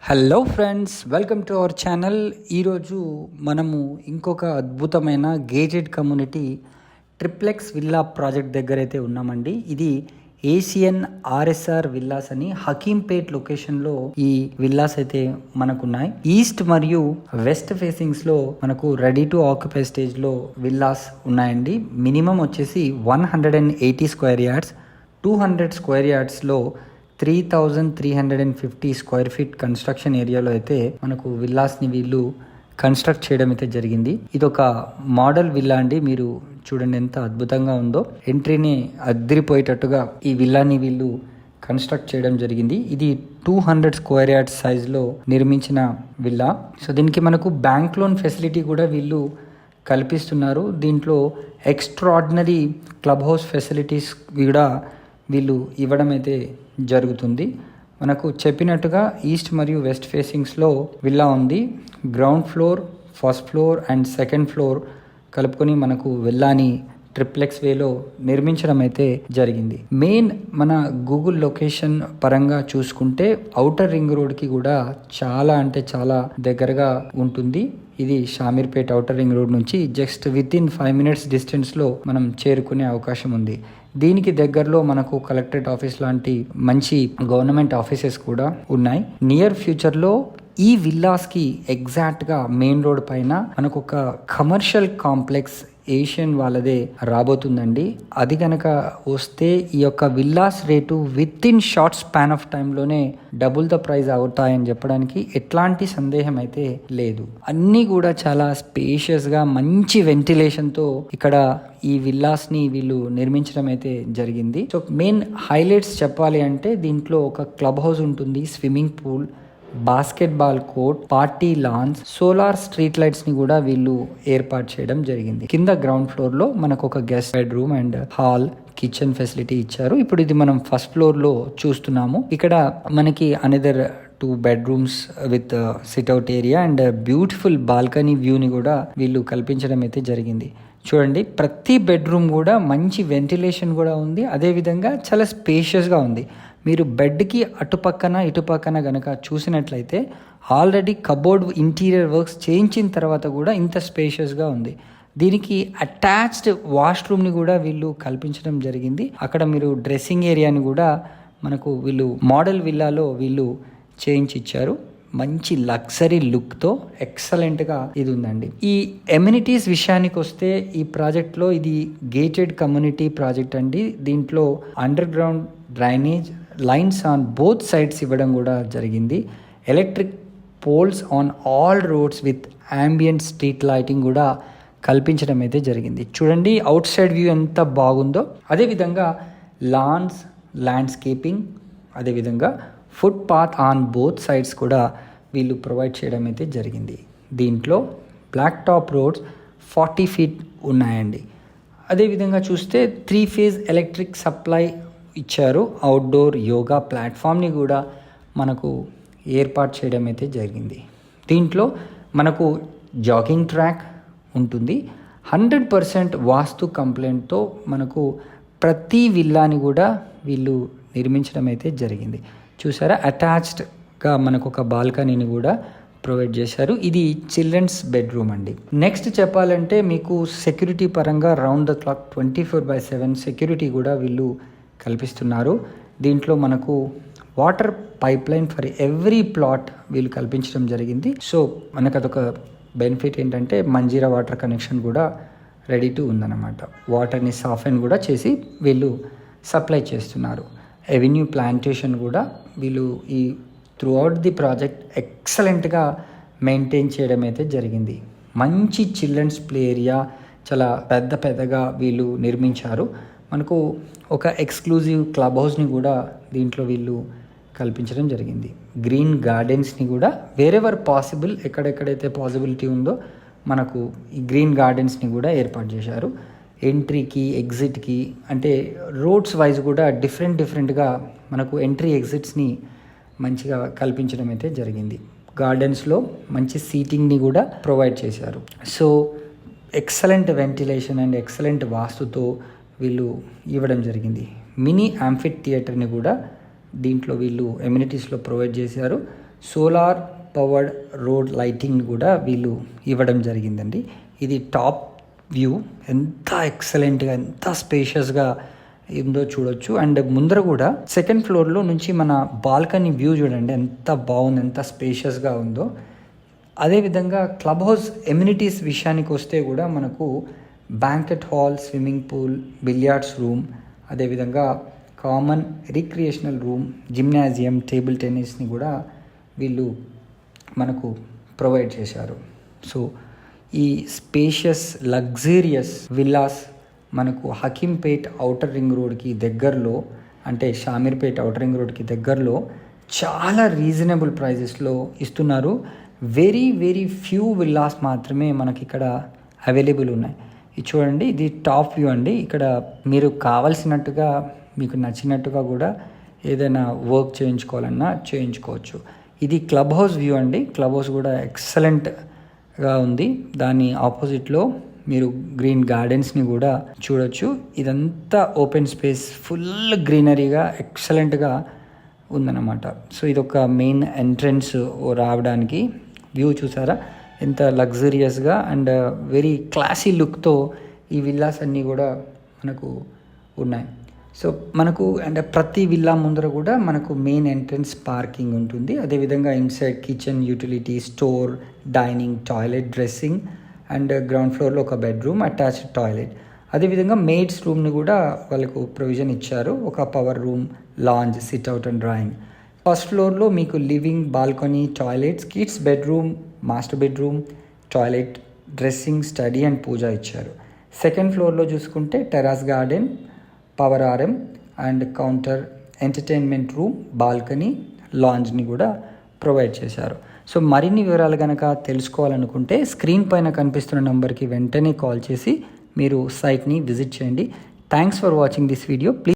Hello friends, welcome to our channel. ఈరోజు మనము ఇంకొక అద్భుతమైన gated community triplex villa project దగ్గర అయితే ఉన్నామండి. ఇది ఏషియన్ ఆర్ఎస్ఆర్ విల్లాస్ అని హకీంపేట్ లొకేషన్లో ఈ విల్లాస్ అయితే మనకున్నాయి. ఈస్ట్ మరియు వెస్ట్ ఫేసింగ్స్లో మనకు రెడీ టు ఆక్యుపై స్టేజ్లో విల్లాస్ ఉన్నాయండి. మినిమం వచ్చేసి 180 స్క్వేర్ యార్డ్స్, 200 స్క్వేర్ యార్డ్స్లో 3,350 స్క్వేర్ ఫీట్ కన్స్ట్రక్షన్ ఏరియాలో అయితే మనకు విల్లాస్ని వీళ్ళు కన్స్ట్రక్ట్ చేయడం అయితే జరిగింది. ఇది ఒక మోడల్ విల్లా అండి. మీరు చూడండి ఎంత అద్భుతంగా ఉందో. ఎంట్రీని అద్దరిపోయేటట్టుగా ఈ విల్లాని వీళ్ళు కన్స్ట్రక్ట్ చేయడం జరిగింది. ఇది 200 స్క్వేర్ యార్డ్స్ సైజులో నిర్మించిన విల్లా. సో దీనికి మనకు బ్యాంక్ లోన్ ఫెసిలిటీ కూడా వీళ్ళు కల్పిస్తున్నారు. దీంట్లో ఎక్స్ట్రాడినరీ క్లబ్ హౌస్ ఫెసిలిటీస్ కూడా వీళ్ళు ఇవ్వడం అయితే జరుగుతుంది. మనకు చెప్పినట్టుగా ఈస్ట్ మరియు వెస్ట్ ఫేసింగ్స్లో విల్లా ఉంది. Ground floor, first floor and second floor కలుపుకొని మనకు విల్లాని ట్రిప్లెక్స్ వేలో నిర్మించడం అయితే జరిగింది. మెయిన్ మన గూగుల్ లొకేషన్ పరంగా చూసుకుంటే ఔటర్ రింగ్ రోడ్కి కూడా చాలా అంటే చాలా దగ్గరగా ఉంటుంది. ఇది షామీర్పేట్ ఔటర్ రింగ్ రోడ్ నుంచి జస్ట్ విత్ ఇన్ 5 minutes డిస్టెన్స్లో మనం చేరుకునే అవకాశం ఉంది. దీనికి దగ్గరలో మనకు కలెక్టరేట్ ఆఫీస్ లాంటి మంచి గవర్నమెంట్ ఆఫీసెస్ కూడా ఉన్నాయి. నియర్ ఫ్యూచర్లో ఈ విల్లాస్కి ఎగ్జాక్ట్గా మెయిన్ రోడ్ పైన మనకు ఒక కమర్షియల్ కాంప్లెక్స్ ఏషియన్ వాళ్ళదే రాబోతుందండి. అది కనుక వస్తే ఈ యొక్క villas rate with in short span of టైంలోనే డబుల్ ద ప్రైస్ అవుతాయని చెప్పడానికి ఎట్లాంటి సందేహం అయితే లేదు. అన్నీ కూడా చాలా స్పేషియస్గా మంచి వెంటిలేషన్తో ఇక్కడ ఈ విల్లాస్ని వీళ్ళు నిర్మించడం అయితే జరిగింది. సో మెయిన్ హైలైట్స్ చెప్పాలి అంటే దీంట్లో ఒక క్లబ్ హౌస్ ఉంటుంది, swimming pool, basketball court, party lance, solar street lights ని కూడా వీళ్ళు ఏర్పాటు చేయడం జరిగింది. కింద గ్రౌండ్ ఫ్లోర్ లో మనకు ఒక guest bedroom and hall, kitchen facility ఇచ్చారు. ఇప్పుడు ఇది మనం ఫస్ట్ ఫ్లోర్ లో చూస్తున్నాము. ఇక్కడ మనకి another 2 bedrooms with sit-out area and beautiful balcony వ్యూని కూడా వీళ్ళు కల్పించడం అయితే జరిగింది. చూడండి, ప్రతి బెడ్రూమ్ కూడా మంచి వెంటిలేషన్ కూడా ఉంది. అదేవిధంగా చాలా స్పేషియస్గా ఉంది. మీరు బెడ్కి అటుపక్కన ఇటుపక్కన కనుక చూసినట్లయితే ఆల్రెడీ కబోర్డ్ ఇంటీరియర్ వర్క్స్ చేయించిన తర్వాత కూడా ఇంత స్పేషియస్గా ఉంది. దీనికి అటాచ్డ్ వాష్రూమ్ని కూడా వీళ్ళు కల్పించడం జరిగింది. అక్కడ మీరు డ్రెస్సింగ్ ఏరియాని కూడా మనకు వీళ్ళు మోడల్ విల్లాలో వీళ్ళు చేయించి ఇచ్చారు. మంచి లగ్జరీ లుక్తో ఎక్సలెంట్గా ఇది ఉందండి. ఈ ఎమ్యూనిటీస్ విషయానికి వస్తే ఈ ప్రాజెక్ట్లో ఇది గేటెడ్ కమ్యూనిటీ ప్రాజెక్ట్ అండి. దీంట్లో under ground drainage lines on both sides ఇవ్వడం కూడా జరిగింది. Electric poles on all roads with ambient street lighting కూడా కల్పించడం అయితే జరిగింది. చూడండి అవుట్ సైడ్ వ్యూ ఎంత బాగుందో. అదేవిధంగా లాన్స్, ల్యాండ్స్కేపింగ్, అదేవిధంగా foot path on both sides కూడా వీళ్ళు ప్రొవైడ్ చేయడం అయితే జరిగింది. దీంట్లో బ్లాక్ టాప్ రోడ్స్ 40 feet ఉన్నాయండి. అదేవిధంగా చూస్తే 3 phase ఎలక్ట్రిక్ సప్లై ఇచ్చారు. అవుట్డోర్ యోగా ప్లాట్ఫామ్ని కూడా మనకు ఏర్పాటు చేయడం అయితే జరిగింది. దీంట్లో మనకు జాగింగ్ ట్రాక్ ఉంటుంది. 100% వాస్తు కంప్లైంట్తో మనకు ప్రతి విల్లాని కూడా వీళ్ళు నిర్మించడం అయితే జరిగింది. చూసారా, అటాచ్డ్గా మనకు ఒక బాల్కనీని కూడా ప్రొవైడ్ చేశారు. ఇది చిల్డ్రన్స్ బెడ్రూమ్ అండి. నెక్స్ట్ చెప్పాలంటే మీకు సెక్యూరిటీ పరంగా రౌండ్ ద క్లాక్ 24/7 సెక్యూరిటీ కూడా వీళ్ళు కల్పిస్తున్నారు. దీంట్లో మనకు water pipe line for every plot వీళ్ళు కల్పించడం జరిగింది. సో మనకు అదొక బెనిఫిట్ ఏంటంటే మంజీరా వాటర్ కనెక్షన్ కూడా రెడీ టు ఉందన్నమాట. వాటర్ని సాఫెన్ కూడా చేసి వీళ్ళు సప్లై చేస్తున్నారు. ఎవెన్యూ ప్లాంటేషన్ కూడా వీళ్ళు ఈ త్రూఅవుట్ ది ప్రాజెక్ట్ ఎక్సలెంట్గా మెయింటైన్ చేయడం అయితే జరిగింది. మంచి చిల్డ్రన్స్ ప్లే ఏరియా చాలా పెద్దగా వీళ్ళు నిర్మించారు. మనకు ఒక ఎక్స్క్లూజివ్ క్లబ్ హౌస్ని కూడా దీంట్లో వీళ్ళు కల్పించడం జరిగింది. గ్రీన్ గార్డెన్స్ని కూడా వేరెవర్ పాసిబుల్, ఎక్కడెక్కడైతే పాసిబిలిటీ ఉందో మనకు ఈ గ్రీన్ గార్డెన్స్ని కూడా ఏర్పాటు చేశారు. ఎంట్రీకి ఎగ్జిట్కి అంటే రోడ్స్ వైజ్ కూడా డిఫరెంట్గా మనకు ఎంట్రీ ఎగ్జిట్స్ని మంచిగా కల్పించడం అయితే జరిగింది. గార్డెన్స్లో మంచి సీటింగ్ని కూడా ప్రొవైడ్ చేశారు. So excellent ventilation and excellent వాస్తుతో వీళ్ళు ఇవ్వడం జరిగింది. మినీ యాంఫీ థియేటర్ని కూడా దీంట్లో వీళ్ళు ఎమ్యూనిటీస్లో ప్రొవైడ్ చేశారు. సోలార్ పవర్డ్ రోడ్ లైటింగ్ కూడా వీళ్ళు ఇవ్వడం జరిగిందండి. ఇది టాప్ వ్యూ, ఎంత ఎక్సలెంట్గా ఎంత స్పేషియస్గా ఉందో చూడొచ్చు. అండ్ ముందర కూడా సెకండ్ ఫ్లోర్లో నుంచి మన బాల్కనీ వ్యూ చూడండి ఎంత బాగుంది, ఎంత స్పేషియస్గా ఉందో. అదేవిధంగా క్లబ్ హౌస్ ఎమ్యూనిటీస్ విషయానికి వస్తే కూడా మనకు banquet hall, swimming pool, billiards room, అదేవిధంగా common recreational room, gymnasium, table టెన్నిస్ని కూడా వీళ్ళు మనకు ప్రొవైడ్ చేశారు. సో ఈ స్పేషియస్ లగ్జూరియస్ విల్లాస్ మనకు హకీంపేట్ ఔటర్ రింగ్ రోడ్కి దగ్గరలో, అంటే షామీర్పేట్ ఔటర్ రింగ్ రోడ్కి దగ్గరలో చాలా రీజనబుల్ ప్రైజెస్లో ఇస్తున్నారు. వెరీ వెరీ ఫ్యూ విల్లాస్ మాత్రమే మనకి ఇక్కడ అవైలబుల్ ఉన్నాయి. ఇది చూడండి, ఇది టాప్ వ్యూ అండి. ఇక్కడ మీరు కావాల్సినట్టుగా మీకు నచ్చినట్టుగా కూడా ఏదైనా వర్క్ చేయించుకోవాలన్నా చేయించుకోవచ్చు. ఇది క్లబ్ హౌస్ వ్యూ అండి. క్లబ్ హౌస్ కూడా ఎక్సలెంట్గా ఉంది. దాని ఆపోజిట్లో మీరు గ్రీన్ గార్డెన్స్ని కూడా చూడొచ్చు. ఇదంతా ఓపెన్ స్పేస్, ఫుల్ గ్రీనరీగా ఎక్సలెంట్గా ఉందన్నమాట. సో ఇదొక మెయిన్ ఎంట్రన్స్ రావడానికి. వ్యూ చూసారా ఎంత లగ్జూరియస్గా అండ్ వెరీ క్లాసీ లుక్తో ఈ విల్లాస్ అన్నీ కూడా మనకు ఉన్నాయి. సో మనకు అండ్ ప్రతి విల్లా ముందర కూడా మనకు మెయిన్ ఎంట్రన్స్ పార్కింగ్ ఉంటుంది. అదేవిధంగా inside kitchen, utility, store, dining, toilet, dressing and ground ఫ్లోర్లో ఒక బెడ్రూమ్, అటాచ్డ్ టాయిలెట్. అదేవిధంగా మెయిడ్స్ రూమ్ని కూడా వాళ్ళకు ప్రొవిజన్ ఇచ్చారు. ఒక power room, lounge, sit out and drawing. First ఫ్లోర్లో మీకు living, balcony, toilets, kids bedroom, master bedroom, toilet, dressing, study and puja ఇచ్చారు. సెకండ్ ఫ్లోర్లో చూసుకుంటే terrace garden, power RM and counter, entertainment room, balcony, లాంజ్ని కూడా ప్రొవైడ్ చేశారు. సో మరిన్ని వివరాలు కనుక తెలుసుకోవాలనుకుంటే స్క్రీన్ పైన కనిపిస్తున్న నెంబర్కి వెంటనే కాల్ చేసి మీరు సైట్ని విజిట్ చేయండి. Thanks for watching this video. Please